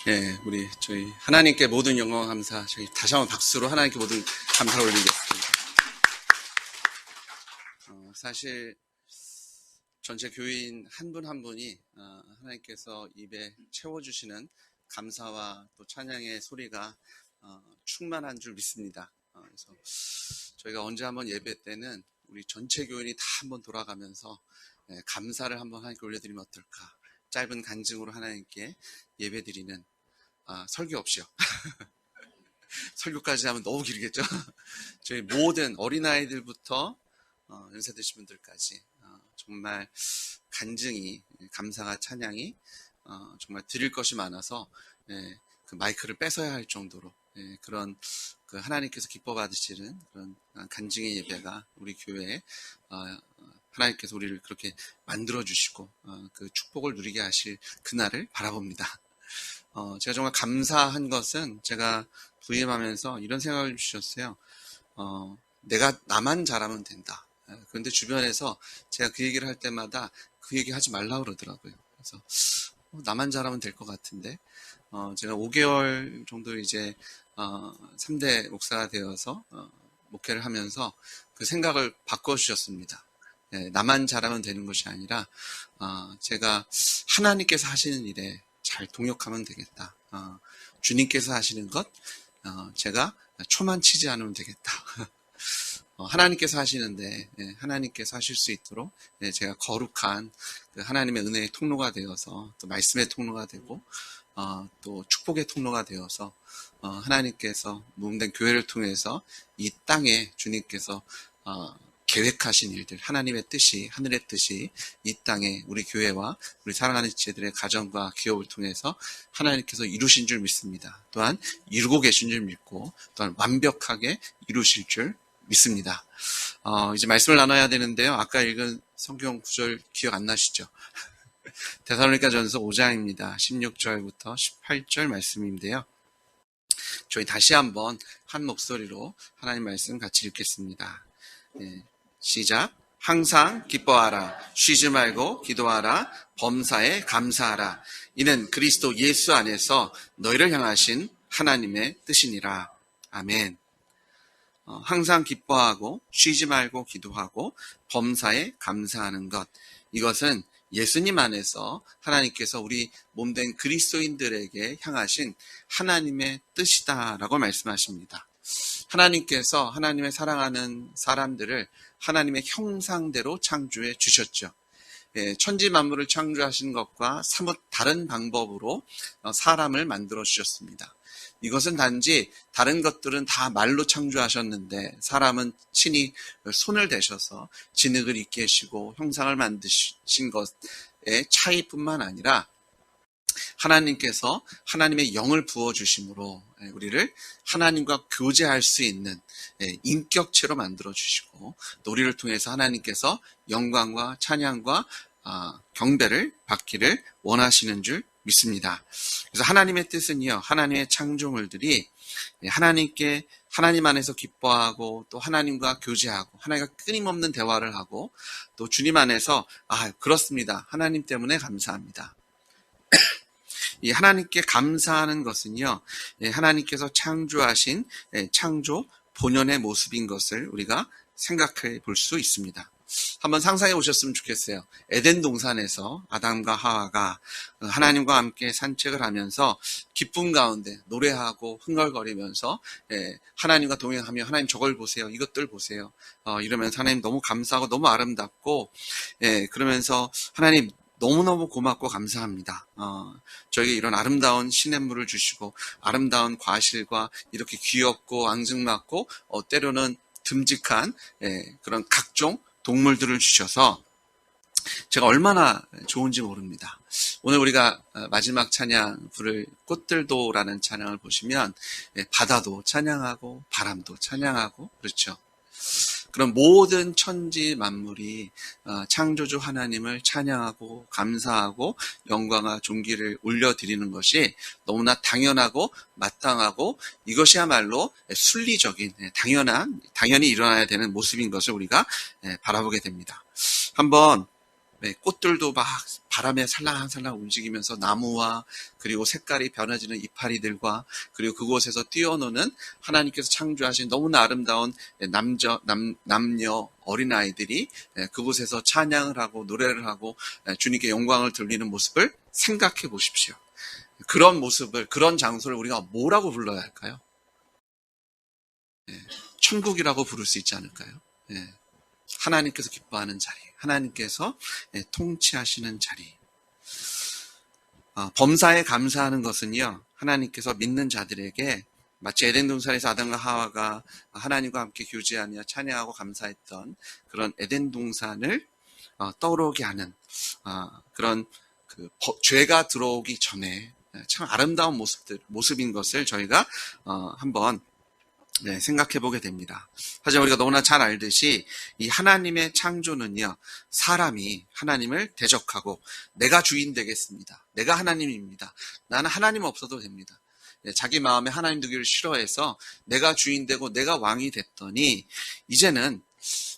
예, 저희 하나님께 모든 영광 감사, 저희 다시 한번 박수로 하나님께 모든 감사를 올리겠습니다. 사실 전체 교인 한 분 한 분이 하나님께서 입에 채워주시는 감사와 또 찬양의 소리가 충만한 줄 믿습니다. 그래서 저희가 언제 한번 예배 때는 우리 전체 교인이 다 한번 돌아가면서 감사를 한번 하나님께 올려드리면 어떨까? 짧은 간증으로 하나님께 예배드리는 설교 없이요. 설교까지 하면 너무 길겠죠. 저희 모든 어린아이들부터 연세 드신 분들까지 정말 간증이, 감사가, 찬양이 정말 드릴 것이 많아서 그 마이크를 뺏어야 할 정도로 그런 그 하나님께서 기뻐 받으시는 그런 간증의 예배가 우리 교회에 하나님께서 우리를 그렇게 만들어 주시고 그 축복을 누리게 하실 그날을 바라봅니다. 제가 정말 감사한 것은 제가 부임하면서 이런 생각을 주셨어요. 내가 나만 잘하면 된다. 그런데 주변에서 제가 그 얘기를 할 때마다 그 얘기 하지 말라고 그러더라고요. 그래서 나만 잘하면 될 것 같은데 제가 5개월 정도 이제 3대 목사가 되어서 목회를 하면서 그 생각을 바꿔주셨습니다. 나만 잘하면 되는 것이 아니라 제가 하나님께서 하시는 일에 잘 동역하면 되겠다. 주님께서 하시는 것 제가 초만 치지 않으면 되겠다. 하나님께서 하시는데 하나님께서 하실 수 있도록 제가 거룩한 그 하나님의 은혜의 통로가 되어서 또 말씀의 통로가 되고 또 축복의 통로가 되어서 하나님께서 모험된 교회를 통해서 이 땅에 주님께서 계획하신 일들, 하나님의 뜻이, 하늘의 뜻이 이 땅에 우리 교회와 우리 사랑하는 지체들의 가정과 기업을 통해서 하나님께서 이루신 줄 믿습니다. 또한 이루고 계신 줄 믿고 또한 완벽하게 이루실 줄 믿습니다. 이제 말씀을 나눠야 되는데요. 아까 읽은 성경 구절 기억 안 나시죠? 데살로니가전서 5장입니다. 16절부터 18절 말씀인데요. 저희 다시 한번 한 목소리로 하나님 말씀 같이 읽겠습니다. 시작. 항상 기뻐하라. 쉬지 말고 기도하라. 범사에 감사하라. 이는 그리스도 예수 안에서 너희를 향하신 하나님의 뜻이니라. 아멘. 항상 기뻐하고 쉬지 말고 기도하고 범사에 감사하는 것. 이것은 예수님 안에서 하나님께서 우리 몸된 그리스도인들에게 향하신 하나님의 뜻이다라고 말씀하십니다. 하나님께서 하나님의 사랑하는 사람들을 하나님의 형상대로 창조해 주셨죠. 천지 만물을 창조하신 것과 사뭇 다른 방법으로 사람을 만들어 주셨습니다. 이것은 단지 다른 것들은 다 말로 창조하셨는데 사람은 친히 손을 대셔서 진흙을 있게 하시고 형상을 만드신 것의 차이뿐만 아니라 하나님께서 하나님의 영을 부어주심으로 우리를 하나님과 교제할 수 있는 인격체로 만들어주시고 또 우리를 통해서 하나님께서 영광과 찬양과 경배를 받기를 원하시는 줄 믿습니다. 그래서 하나님의 뜻은요, 하나님의 창조물들이 하나님 안에서 기뻐하고 또 하나님과 교제하고 하나님과 끊임없는 대화를 하고 또 주님 안에서 그렇습니다. 하나님 때문에 감사합니다. 이 하나님께 감사하는 것은요, 하나님께서 창조하신 창조 본연의 모습인 것을 우리가 생각해 볼 수 있습니다. 한번 상상해 보셨으면 좋겠어요. 에덴 동산에서 아담과 하와가 하나님과 함께 산책을 하면서 기쁨 가운데 노래하고 흥얼거리면서 하나님과 동행하며 하나님 저걸 보세요. 이것들 보세요. 이러면서 하나님 너무 감사하고 너무 아름답고 그러면서 하나님 너무너무 고맙고 감사합니다. 저에게 이런 아름다운 시냇물을 주시고 아름다운 과실과 이렇게 귀엽고 앙증맞고 때로는 듬직한 그런 각종 동물들을 주셔서 제가 얼마나 좋은지 모릅니다. 오늘 우리가 마지막 찬양 부를 꽃들도라는 찬양을 보시면 바다도 찬양하고 바람도 찬양하고 그렇죠. 그런 모든 천지 만물이 창조주 하나님을 찬양하고 감사하고 영광과 존귀를 올려드리는 것이 너무나 당연하고 마땅하고 이것이야말로 순리적인 당연히 일어나야 되는 모습인 것을 우리가 바라보게 됩니다. 한번 꽃들도 막 바람에 살랑살랑 움직이면서 나무와 그리고 색깔이 변해지는 이파리들과 그리고 그곳에서 뛰어노는 하나님께서 창조하신 너무나 아름다운 남녀 어린아이들이 그곳에서 찬양을 하고 노래를 하고 주님께 영광을 돌리는 모습을 생각해 보십시오. 그런 모습을, 그런 장소를 우리가 뭐라고 불러야 할까요? 천국이라고 부를 수 있지 않을까요? 하나님께서 기뻐하는 자리, 하나님께서 통치하시는 자리. 범사에 감사하는 것은요, 하나님께서 믿는 자들에게 마치 에덴 동산에서 아담과 하와가 하나님과 함께 교제하며 찬양하고 감사했던 그런 에덴 동산을 떠오르게 하는 그런 죄가 들어오기 전에 참 아름다운 모습인 것을 저희가 한번 생각해 보게 됩니다. 하지만 우리가 너무나 잘 알듯이 이 하나님의 창조는요, 사람이 하나님을 대적하고 내가 주인 되겠습니다. 내가 하나님입니다. 나는 하나님 없어도 됩니다. 자기 마음에 하나님 두기를 싫어해서 내가 주인 되고 내가 왕이 됐더니 이제는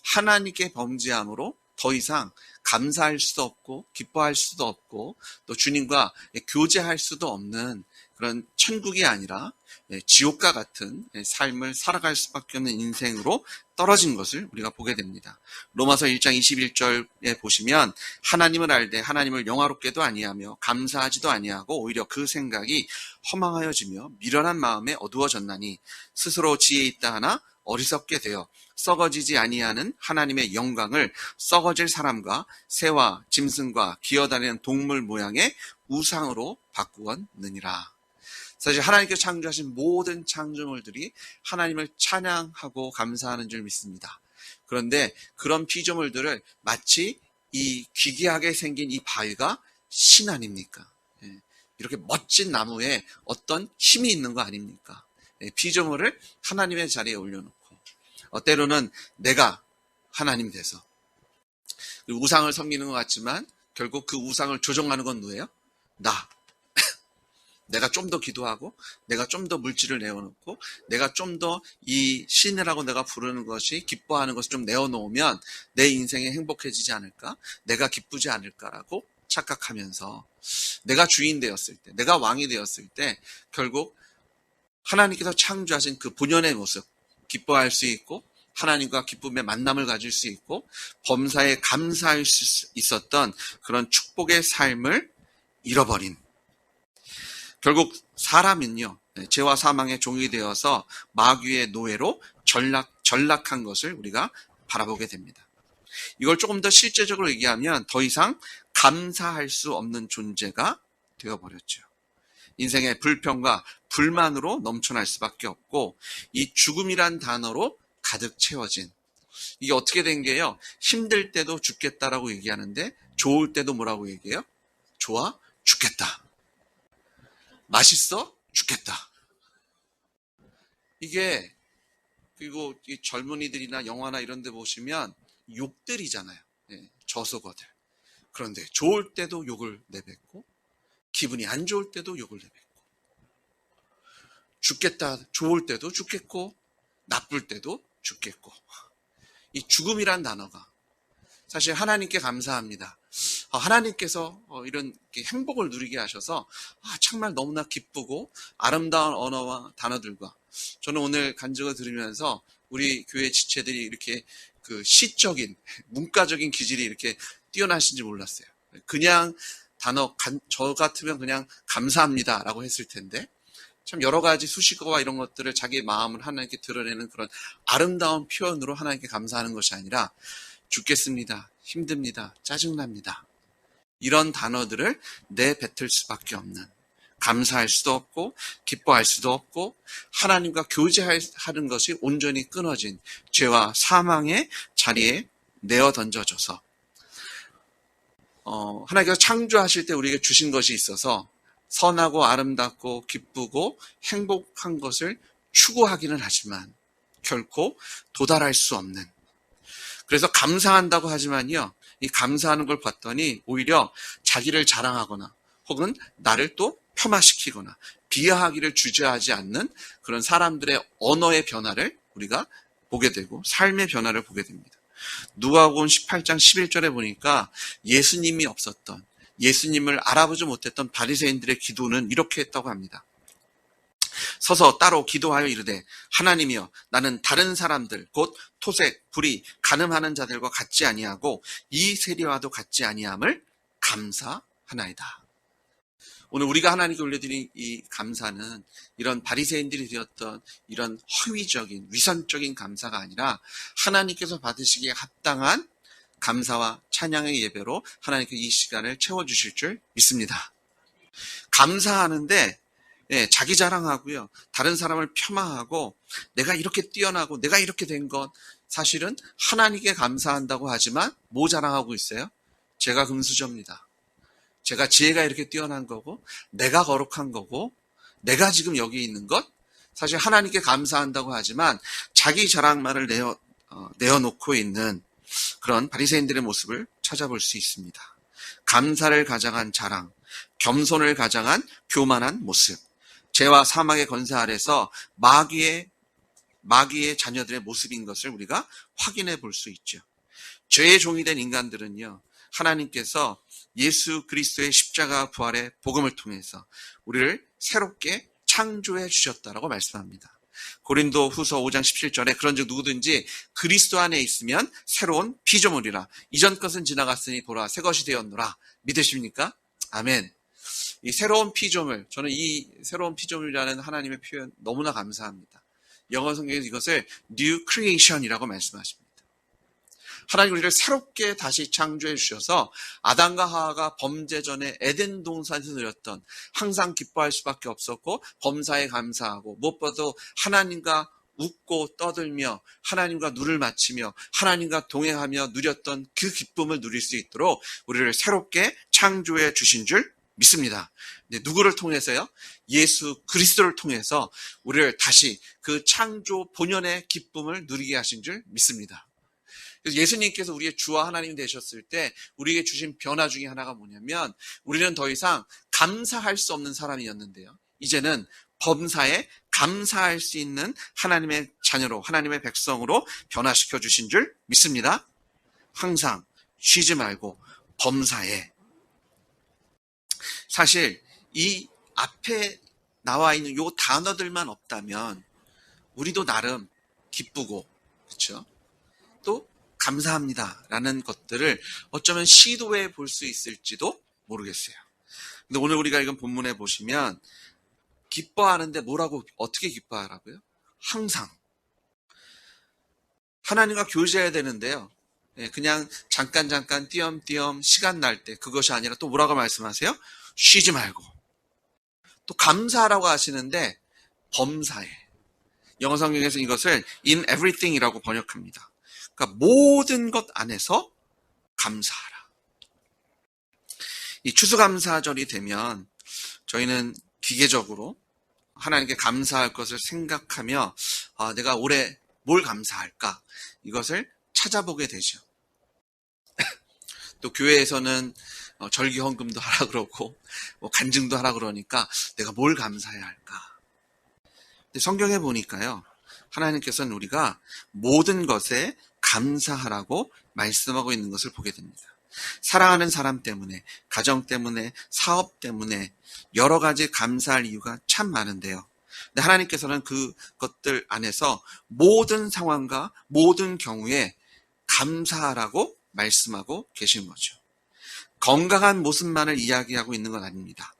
하나님께 범죄함으로 더 이상 감사할 수도 없고 기뻐할 수도 없고 또 주님과 교제할 수도 없는 그런 천국이 아니라 지옥과 같은 삶을 살아갈 수밖에 없는 인생으로 떨어진 것을 우리가 보게 됩니다. 로마서 1장 21절에 보시면 하나님을 알되 하나님을 영화롭게도 아니하며 감사하지도 아니하고 오히려 그 생각이 허망하여지며 미련한 마음에 어두워졌나니 스스로 지혜 있다 하나 어리석게 되어 썩어지지 아니하는 하나님의 영광을 썩어질 사람과 새와 짐승과 기어다니는 동물 모양의 우상으로 바꾸었느니라. 사실 하나님께서 창조하신 모든 창조물들이 하나님을 찬양하고 감사하는 줄 믿습니다. 그런데 그런 피조물들을 마치 이 기괴하게 생긴 이 바위가 신 아닙니까? 이렇게 멋진 나무에 어떤 힘이 있는 거 아닙니까? 피조물을 하나님의 자리에 올려놓고 때로는 내가 하나님이 돼서 우상을 섬기는 것 같지만 결국 그 우상을 조종하는 건 누구예요? 내가 좀 더 기도하고 내가 좀 더 물질을 내어놓고 내가 좀 더 이 신이라고 내가 부르는 것이 기뻐하는 것을 좀 내어놓으면 내 인생이 행복해지지 않을까? 내가 기쁘지 않을까라고 착각하면서 내가 주인 되었을 때, 내가 왕이 되었을 때 결국 하나님께서 창조하신 그 본연의 모습 기뻐할 수 있고 하나님과 기쁨의 만남을 가질 수 있고 범사에 감사할 수 있었던 그런 축복의 삶을 잃어버린 결국 사람은요, 죄와 사망의 종이 되어서 마귀의 노예로 전락한 것을 우리가 바라보게 됩니다. 이걸 조금 더 실제적으로 얘기하면 더 이상 감사할 수 없는 존재가 되어버렸죠. 인생의 불평과 불만으로 넘쳐날 수밖에 없고 이 죽음이란 단어로 가득 채워진 이게 어떻게 된 게요? 힘들 때도 죽겠다라고 얘기하는데 좋을 때도 뭐라고 얘기해요? 좋아 죽겠다. 맛있어? 죽겠다. 이게 그리고 이 젊은이들이나 영화나 이런 데 보시면 욕들이잖아요. 저속어들. 그런데 좋을 때도 욕을 내뱉고 기분이 안 좋을 때도 욕을 내뱉고 죽겠다 좋을 때도 죽겠고 나쁠 때도 죽겠고 이 죽음이란 단어가 사실 하나님께 감사합니다. 하나님께서 이런 행복을 누리게 하셔서 정말 너무나 기쁘고 아름다운 언어와 단어들과 저는 오늘 간증을 들으면서 우리 교회 지체들이 이렇게 그 시적인 문과적인 기질이 이렇게 뛰어나신지 몰랐어요. 그냥 단어 저 같으면 그냥 감사합니다라고 했을 텐데 참 여러 가지 수식어와 이런 것들을 자기 마음을 하나님께 드러내는 그런 아름다운 표현으로 하나님께 감사하는 것이 아니라 죽겠습니다. 힘듭니다. 짜증납니다. 이런 단어들을 내뱉을 수밖에 없는 감사할 수도 없고 기뻐할 수도 없고 하나님과 교제하는 것이 온전히 끊어진 죄와 사망의 자리에 내어 던져져서 하나님께서 창조하실 때 우리에게 주신 것이 있어서 선하고 아름답고 기쁘고 행복한 것을 추구하기는 하지만 결코 도달할 수 없는 그래서 감사한다고 하지만요. 이 감사하는 걸 봤더니 오히려 자기를 자랑하거나 혹은 나를 또 폄하시키거나 비하하기를 주저하지 않는 그런 사람들의 언어의 변화를 우리가 보게 되고 삶의 변화를 보게 됩니다. 누가복음 18장 11절에 보니까 예수님이 없었던, 예수님을 알아보지 못했던 바리새인들의 기도는 이렇게 했다고 합니다. 서서 따로 기도하여 이르되 하나님이여 나는 다른 사람들 곧 토색, 불의, 간음하는 자들과 같지 아니하고 이 세리와도 같지 아니함을 감사하나이다. 오늘 우리가 하나님께 올려드린 이 감사는 이런 바리새인들이 되었던 이런 허위적인 위선적인 감사가 아니라 하나님께서 받으시기에 합당한 감사와 찬양의 예배로 하나님께 이 시간을 채워주실 줄 믿습니다. 감사하는데 자기 자랑하고요, 다른 사람을 폄하하고 내가 이렇게 뛰어나고 내가 이렇게 된 것, 사실은 하나님께 감사한다고 하지만 뭐 자랑하고 있어요? 제가 금수저입니다. 제가 지혜가 이렇게 뛰어난 거고 내가 거룩한 거고 내가 지금 여기 있는 것, 사실 하나님께 감사한다고 하지만 자기 자랑만을 내어놓고 있는 그런 바리새인들의 모습을 찾아볼 수 있습니다. 감사를 가장한 자랑, 겸손을 가장한 교만한 모습, 죄와 사망의 권세 아래서 마귀의 자녀들의 모습인 것을 우리가 확인해 볼 수 있죠. 죄의 종이 된 인간들은요, 하나님께서 예수 그리스도의 십자가 부활의 복음을 통해서 우리를 새롭게 창조해 주셨다라고 말씀합니다. 고린도 후서 5장 17절에 그런즉 누구든지 그리스도 안에 있으면 새로운 피조물이라 이전 것은 지나갔으니 보라 새 것이 되었노라. 믿으십니까? 아멘. 이 새로운 피조물, 저는 이 새로운 피조물이라는 하나님의 표현 너무나 감사합니다. 영어 성경에서 이것을 New Creation이라고 말씀하십니다. 하나님 우리를 새롭게 다시 창조해 주셔서 아담과 하와가 범죄 전에 에덴 동산에서 누렸던 항상 기뻐할 수밖에 없었고 범사에 감사하고 무엇보다도 하나님과 웃고 떠들며 하나님과 눈을 맞추며 하나님과 동행하며 누렸던 그 기쁨을 누릴 수 있도록 우리를 새롭게 창조해 주신 줄 믿습니다. 누구를 통해서요? 예수 그리스도를 통해서 우리를 다시 그 창조 본연의 기쁨을 누리게 하신 줄 믿습니다. 그래서 예수님께서 우리의 주와 하나님이 되셨을 때 우리에게 주신 변화 중에 하나가 뭐냐면 우리는 더 이상 감사할 수 없는 사람이었는데요, 이제는 범사에 감사할 수 있는 하나님의 자녀로, 하나님의 백성으로 변화시켜 주신 줄 믿습니다. 항상 쉬지 말고 범사에. 사실 이 앞에 나와 있는 요 단어들만 없다면 우리도 나름 기쁘고, 그렇죠? 또 감사합니다라는 것들을 어쩌면 시도해 볼 수 있을지도 모르겠어요. 근데 오늘 우리가 읽은 본문에 보시면 기뻐하는데 뭐라고, 어떻게 기뻐하라고요? 항상. 하나님과 교제해야 되는데요, 그냥 잠깐 띄엄띄엄 시간 날 때 그것이 아니라 또 뭐라고 말씀하세요? 쉬지 말고. 또 감사하라고 하시는데 범사에. 영어 성경에서 이것을 in everything이라고 번역합니다. 그러니까 모든 것 안에서 감사하라. 이 추수감사절이 되면 저희는 기계적으로 하나님께 감사할 것을 생각하며 내가 올해 뭘 감사할까? 이것을 찾아보게 되죠. 또 교회에서는 절기 헌금도 하라 그러고 간증도 하라 그러니까 내가 뭘 감사해야 할까? 근데 성경에 보니까요, 하나님께서는 우리가 모든 것에 감사하라고 말씀하고 있는 것을 보게 됩니다. 사랑하는 사람 때문에, 가정 때문에, 사업 때문에 여러 가지 감사할 이유가 참 많은데요, 근데 하나님께서는 그것들 안에서 모든 상황과 모든 경우에 감사하라고 말씀하고 계신 거죠. 건강한 모습만을 이야기하고 있는 건 아닙니다.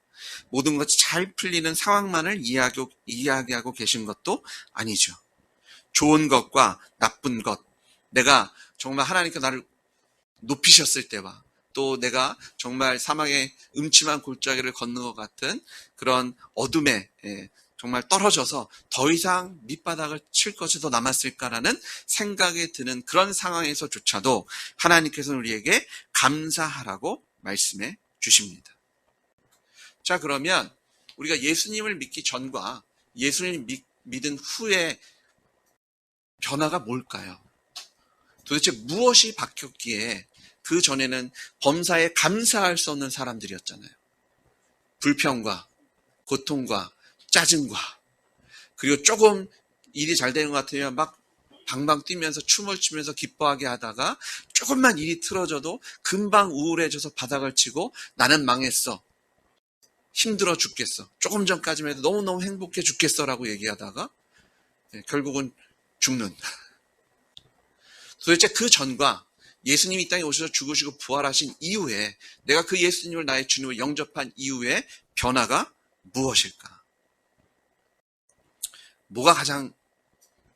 모든 것이 잘 풀리는 상황만을 이야기하고 계신 것도 아니죠. 좋은 것과 나쁜 것, 내가 정말 하나님께 나를 높이셨을 때와 또 내가 정말 사망의 음침한 골짜기를 걷는 것 같은 그런 어둠에 정말 떨어져서 더 이상 밑바닥을 칠 것이 더 남았을까라는 생각이 드는 그런 상황에서조차도 하나님께서는 우리에게 감사하라고 말씀해 주십니다. 자, 그러면 우리가 예수님을 믿기 전과 예수님을 믿은 후에 변화가 뭘까요? 도대체 무엇이 바뀌었기에 그 전에는 범사에 감사할 수 없는 사람들이었잖아요. 불평과 고통과 짜증과, 그리고 조금 일이 잘 되는 것 같으면 막 방방 뛰면서 춤을 추면서 기뻐하게 하다가 조금만 일이 틀어져도 금방 우울해져서 바닥을 치고 나는 망했어. 힘들어 죽겠어. 조금 전까지만 해도 너무너무 행복해 죽겠어라고 얘기하다가 결국은 죽는. 도대체 그 전과 예수님이 이 땅에 오셔서 죽으시고 부활하신 이후에 내가 그 예수님을 나의 주님으로 영접한 이후에 변화가 무엇일까? 뭐가 가장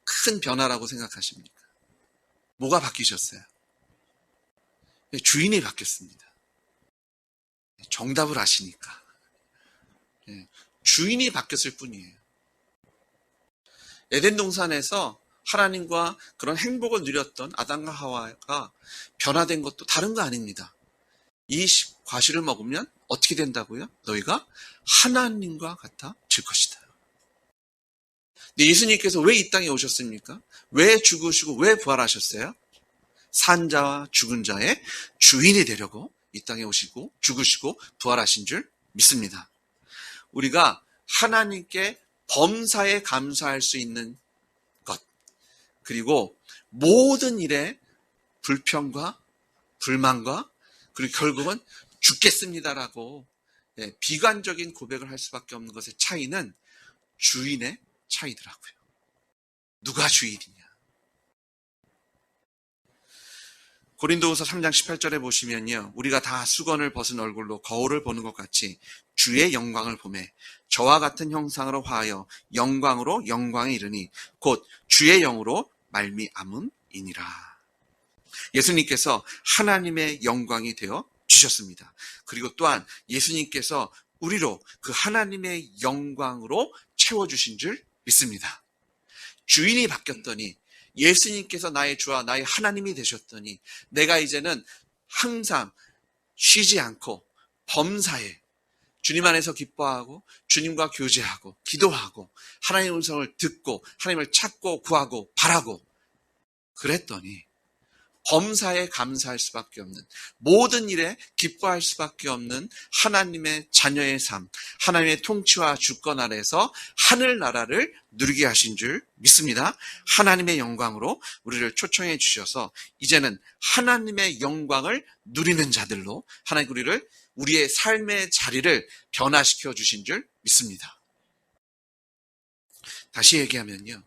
큰 변화라고 생각하십니까? 뭐가 바뀌셨어요? 주인이 바뀌었습니다. 정답을 아시니까. 주인이 바뀌었을 뿐이에요. 에덴 동산에서 하나님과 그런 행복을 누렸던 아담과 하와가 변화된 것도 다른 거 아닙니다. 이 과실을 먹으면 어떻게 된다고요? 너희가 하나님과 같아질 것이다. 근데 예수님께서 왜 이 땅에 오셨습니까? 왜 죽으시고 왜 부활하셨어요? 산자와 죽은 자의 주인이 되려고 이 땅에 오시고 죽으시고 부활하신 줄 믿습니다. 우리가 하나님께 범사에 감사할 수 있는 것, 그리고 모든 일에 불평과 불만과 그리고 결국은 죽겠습니다라고 비관적인 고백을 할 수밖에 없는 것의 차이는 주인의 차이더라고요. 누가 주인이냐? 고린도후서 3장 18절에 보시면요. 우리가 다 수건을 벗은 얼굴로 거울을 보는 것 같이 주의 영광을 보매 저와 같은 형상으로 화하여 영광으로 영광에 이르니 곧 주의 영으로 말미암음이니라. 예수님께서 하나님의 영광이 되어 주셨습니다. 그리고 또한 예수님께서 우리로 그 하나님의 영광으로 채워주신 줄 믿습니다. 주인이 바뀌었더니 예수님께서 나의 주와 나의 하나님이 되셨더니 내가 이제는 항상 쉬지 않고 범사에 주님 안에서 기뻐하고 주님과 교제하고 기도하고 하나님의 음성을 듣고 하나님을 찾고 구하고 바라고 그랬더니 범사에 감사할 수밖에 없는 모든 일에 기뻐할 수밖에 없는 하나님의 자녀의 삶, 하나님의 통치와 주권 아래에서 하늘나라를 누리게 하신 줄 믿습니다. 하나님의 영광으로 우리를 초청해 주셔서 이제는 하나님의 영광을 누리는 자들로 하나님 우리를 우리의 삶의 자리를 변화시켜 주신 줄 믿습니다. 다시 얘기하면요.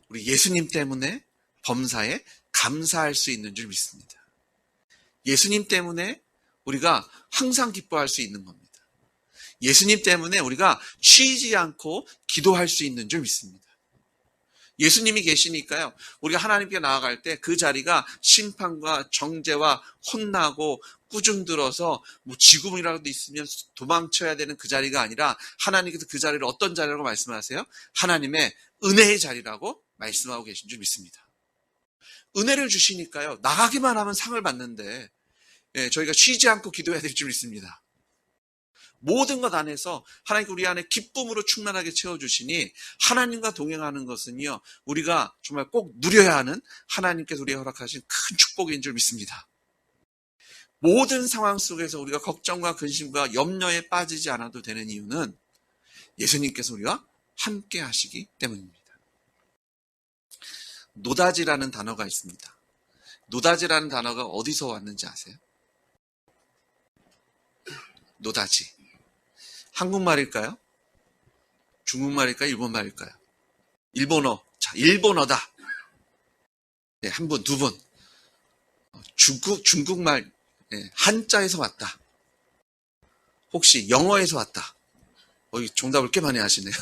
우리 예수님 때문에 범사에 감사할 수 있는 줄 믿습니다. 예수님 때문에 우리가 항상 기뻐할 수 있는 겁니다. 예수님 때문에 우리가 쉬지 않고 기도할 수 있는 줄 믿습니다. 예수님이 계시니까요. 우리가 하나님께 나아갈 때 그 자리가 심판과 정죄와 혼나고 꾸중 들어서 뭐 지구문이라도 있으면 도망쳐야 되는 그 자리가 아니라 하나님께서 그 자리를 어떤 자리라고 말씀하세요? 하나님의 은혜의 자리라고 말씀하고 계신 줄 믿습니다. 은혜를 주시니까요. 나가기만 하면 상을 받는데 저희가 쉬지 않고 기도해야 될 줄 믿습니다. 모든 것 안에서 하나님께 우리 안에 기쁨으로 충만하게 채워주시니 하나님과 동행하는 것은요. 우리가 정말 꼭 누려야 하는 하나님께서 우리에게 허락하신 큰 축복인 줄 믿습니다. 모든 상황 속에서 우리가 걱정과 근심과 염려에 빠지지 않아도 되는 이유는 예수님께서 우리와 함께 하시기 때문입니다. 노다지라는 단어가 있습니다. 노다지라는 단어가 어디서 왔는지 아세요? 노다지. 한국말일까요? 중국말일까요? 일본말일까요? 일본어. 자, 일본어다. 네, 한 분, 두 분. 중국말, 한자에서 왔다. 혹시 영어에서 왔다. 정답을 꽤 많이 하시네요.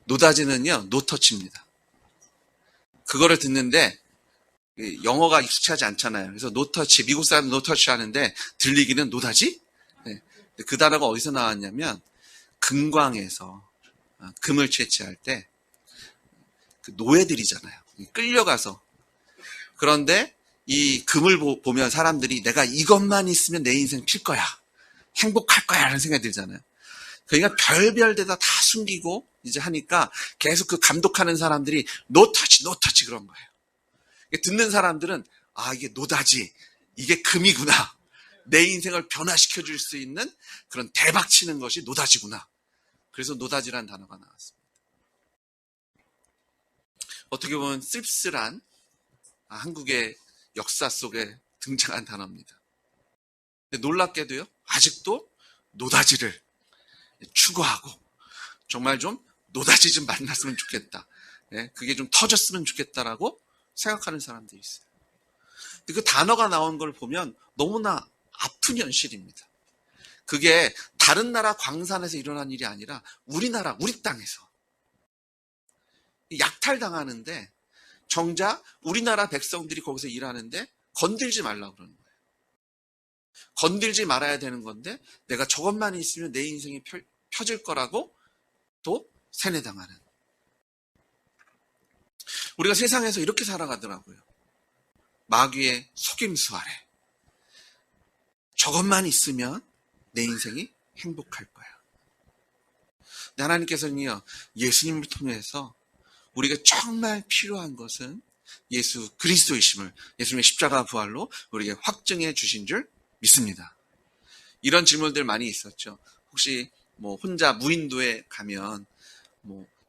노다지는요, 노터치입니다. 그거를 듣는데 영어가 익숙하지 않잖아요. 그래서 노터치, 미국 사람 노터치 하는데 들리기는 노다지? 네. 그 단어가 어디서 나왔냐면 금광에서 금을 채취할 때 그 노예들이잖아요. 끌려가서 그런데 이 금을 보면 사람들이 내가 이것만 있으면 내 인생 필 거야. 행복할 거야 라는 생각이 들잖아요. 그러니까 별별 데다 다 숨기고 이제 하니까 계속 그 감독하는 사람들이 노터치 그런 거예요. 듣는 사람들은 이게 노다지, 이게 금이구나. 내 인생을 변화시켜 줄 수 있는 그런 대박 치는 것이 노다지구나. 그래서 노다지라는 단어가 나왔습니다. 어떻게 보면 쓸쓸한 한국의 역사 속에 등장한 단어입니다. 근데 놀랍게도요, 아직도 노다지를 추구하고 정말 좀 노다지 좀 만났으면 좋겠다. 그게 좀 터졌으면 좋겠다라고 생각하는 사람들이 있어요. 근데 그 단어가 나온 걸 보면 너무나 아픈 현실입니다. 그게 다른 나라 광산에서 일어난 일이 아니라 우리나라, 우리 땅에서 약탈당하는데 정작 우리나라 백성들이 거기서 일하는데 건들지 말라고 그러는 거예요. 건들지 말아야 되는 건데 내가 저것만 있으면 내 인생이 펴질 거라고 또 세뇌당하는. 우리가 세상에서 이렇게 살아가더라고요. 마귀의 속임수 아래. 저것만 있으면 내 인생이 행복할 거야. 근데 하나님께서는요, 예수님을 통해서 우리가 정말 필요한 것은 예수 그리스도이심을 예수님의 십자가 부활로 우리에게 확증해 주신 줄 믿습니다. 이런 질문들 많이 있었죠. 혹시 혼자 무인도에 가면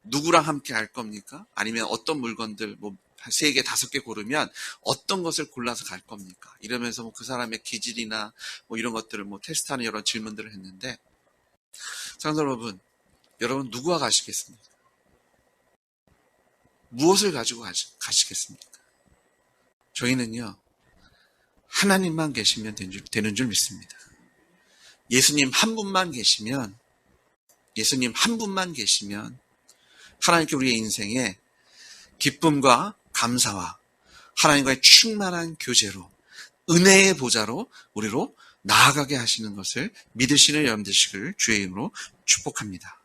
누구랑 함께 할 겁니까? 아니면 어떤 물건들 3개, 5개 고르면 어떤 것을 골라서 갈 겁니까? 이러면서 그 사람의 기질이나 이런 것들을 테스트하는 여러 질문들을 했는데, 사랑하는 여러분 누구와 가시겠습니까? 무엇을 가지고 가시겠습니까? 저희는요, 하나님만 계시면 되는 줄 믿습니다. 예수님 한 분만 계시면 하나님께 우리의 인생에 기쁨과 감사와 하나님과의 충만한 교제로 은혜의 보좌로 우리로 나아가게 하시는 것을 믿으시는 여러분 되시기를 주의 이름으로 축복합니다.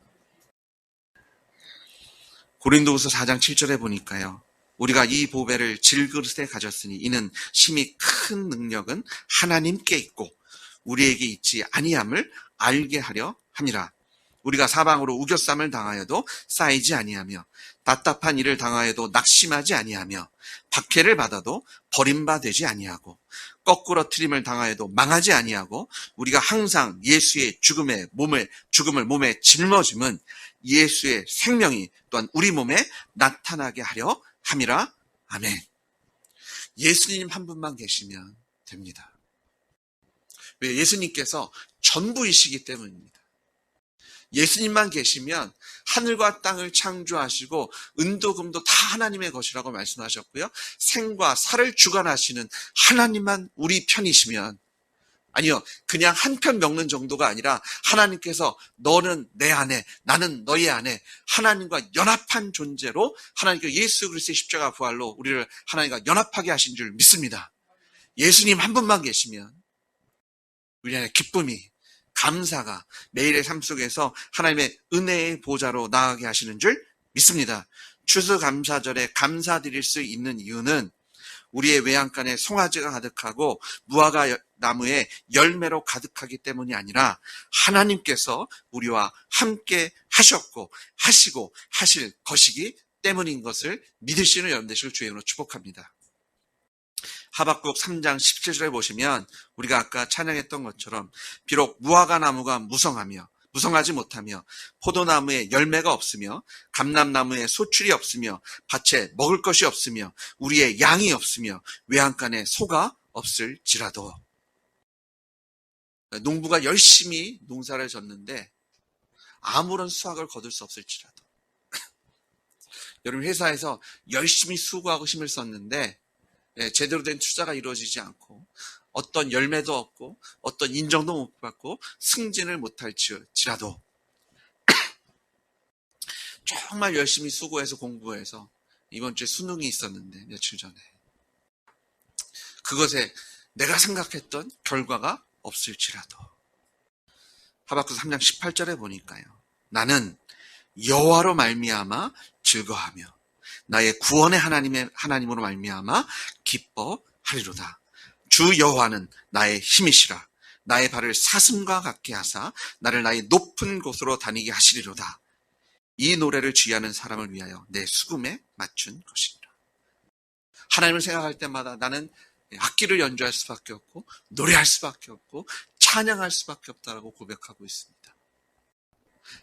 고린도후서 4장 7절에 보니까요, 우리가 이 보배를 질그릇에 가졌으니 이는 심히 큰 능력은 하나님께 있고 우리에게 있지 아니함을 알게 하려 함이라. 우리가 사방으로 우겨쌈을 당하여도 쌓이지 아니하며 답답한 일을 당하여도 낙심하지 아니하며 박해를 받아도 버림받지 아니하고 거꾸로 트림을 당하여도 망하지 아니하고 우리가 항상 예수의 죽음을 몸에 짊어짐은 예수의 생명이 또한 우리 몸에 나타나게 하려 함이라. 아멘. 예수님 한 분만 계시면 됩니다. 왜? 예수님께서 전부이시기 때문입니다. 예수님만 계시면 하늘과 땅을 창조하시고 은도 금도 다 하나님의 것이라고 말씀하셨고요. 생과 사를 주관하시는 하나님만 우리 편이시면, 아니요, 그냥 한 편 먹는 정도가 아니라 하나님께서 너는 내 안에, 나는 너의 안에 하나님과 연합한 존재로 하나님께 예수 그리스도의 십자가 부활로 우리를 하나님과 연합하게 하신 줄 믿습니다. 예수님 한 분만 계시면 우리 안에 기쁨이, 감사가 매일의 삶 속에서 하나님의 은혜의 보좌로 나아가게 하시는 줄 믿습니다. 추수감사절에 감사드릴 수 있는 이유는 우리의 외양간에 송아지가 가득하고 무화과 나무에 열매로 가득하기 때문이 아니라 하나님께서 우리와 함께 하셨고 하시고 하실 것이기 때문인 것을 믿으시는 여러분 되시길 주의 이름으로 축복합니다. 하박국 3장 17절에 보시면 우리가 아까 찬양했던 것처럼 비록 무화과 나무가 무성하지 못하며 포도나무에 열매가 없으며 감람나무에 소출이 없으며 밭에 먹을 것이 없으며 우리의 양이 없으며 외양간에 소가 없을지라도, 농부가 열심히 농사를 졌는데 아무런 수확을 거둘 수 없을지라도, 여러분 회사에서 열심히 수고하고 힘을 썼는데 제대로 된 투자가 이루어지지 않고 어떤 열매도 없고 어떤 인정도 못 받고 승진을 못할지라도 정말 열심히 수고해서 공부해서 이번 주에 수능이 있었는데 며칠 전에 그것에 내가 생각했던 결과가 없을지라도, 하박국 3장 18절에 보니까요, 나는 여호와로 말미암아 즐거하며 나의 구원의 하나님으로 말미암아 기뻐하리로다. 주 여호와는 나의 힘이시라. 나의 발을 사슴과 같게 하사 나를 나의 높은 곳으로 다니게 하시리로다. 이 노래를 주의하는 사람을 위하여 내 수금에 맞춘 것이니라. 하나님을 생각할 때마다 나는 악기를 연주할 수밖에 없고 노래할 수밖에 없고 찬양할 수밖에 없다라고 고백하고 있습니다.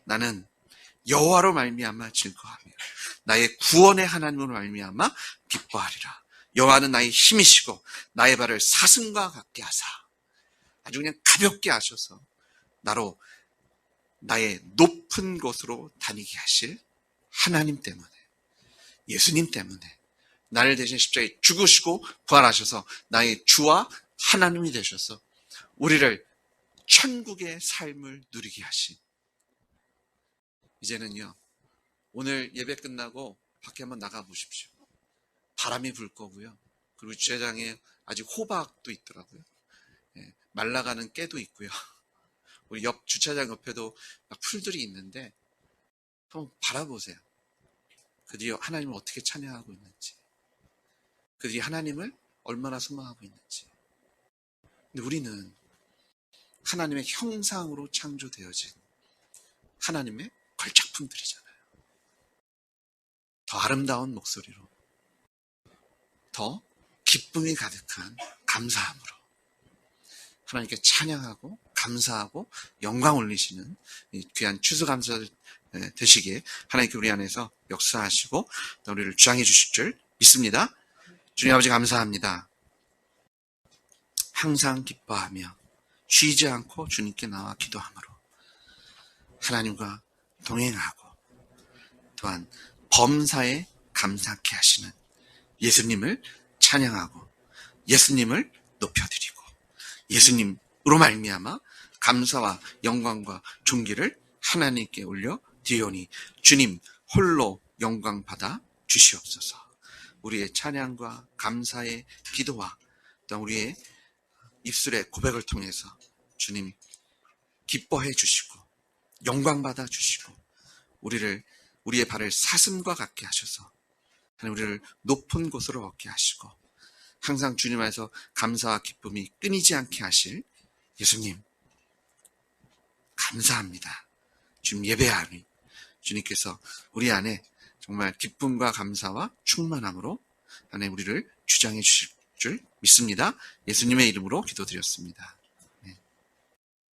나는 여호와로 말미암아 즐거하며 나의 구원의 하나님으로 말미암아 기뻐하리라. 여호와는 나의 힘이시고 나의 발을 사슴과 같게 하사 아주 그냥 가볍게 하셔서 나로 나의 높은 곳으로 다니게 하실 하나님 때문에, 예수님 때문에 나를 대신 십자가에 죽으시고 부활하셔서 나의 주와 하나님이 되셔서 우리를 천국의 삶을 누리게 하신, 이제는요 오늘 예배 끝나고 밖에 한번 나가 보십시오. 바람이 불 거고요. 그리고 주차장에 아직 호박도 있더라고요. 말라가는 깨도 있고요. 우리 옆 주차장 옆에도 막 풀들이 있는데 한번 바라보세요. 그들이 하나님을 어떻게 찬양하고 있는지, 그들이 하나님을 얼마나 소망하고 있는지. 근데 우리는 하나님의 형상으로 창조되어진 하나님의 걸작품들이잖아요. 더 아름다운 목소리로, 더 기쁨이 가득한 감사함으로 하나님께 찬양하고 감사하고 영광 올리시는 이 귀한 추수감사 되시기에 하나님께 우리 안에서 역사하시고 우리를 주장해 주실 줄 믿습니다. 주님 아버지 감사합니다. 항상 기뻐하며 쉬지 않고 주님께 나와 기도함으로 하나님과 동행하고 또한 범사에 감사케 하시는 예수님을 찬양하고 예수님을 높여드리고 예수님으로 말미암아 감사와 영광과 존귀를 하나님께 올려 드리오니 주님 홀로 영광 받아 주시옵소서. 우리의 찬양과 감사의 기도와 또 우리의 입술의 고백을 통해서 주님 기뻐해 주시고 영광 받아 주시고 우리의 발을 사슴과 같게 하셔서 우리를 높은 곳으로 얻게 하시고 항상 주님 안에서 감사와 기쁨이 끊이지 않게 하실 예수님 감사합니다. 주님 예배하니 주님께서 우리 안에 정말 기쁨과 감사와 충만함으로 하나님 우리를 주장해 주실 줄 믿습니다. 예수님의 이름으로 기도드렸습니다.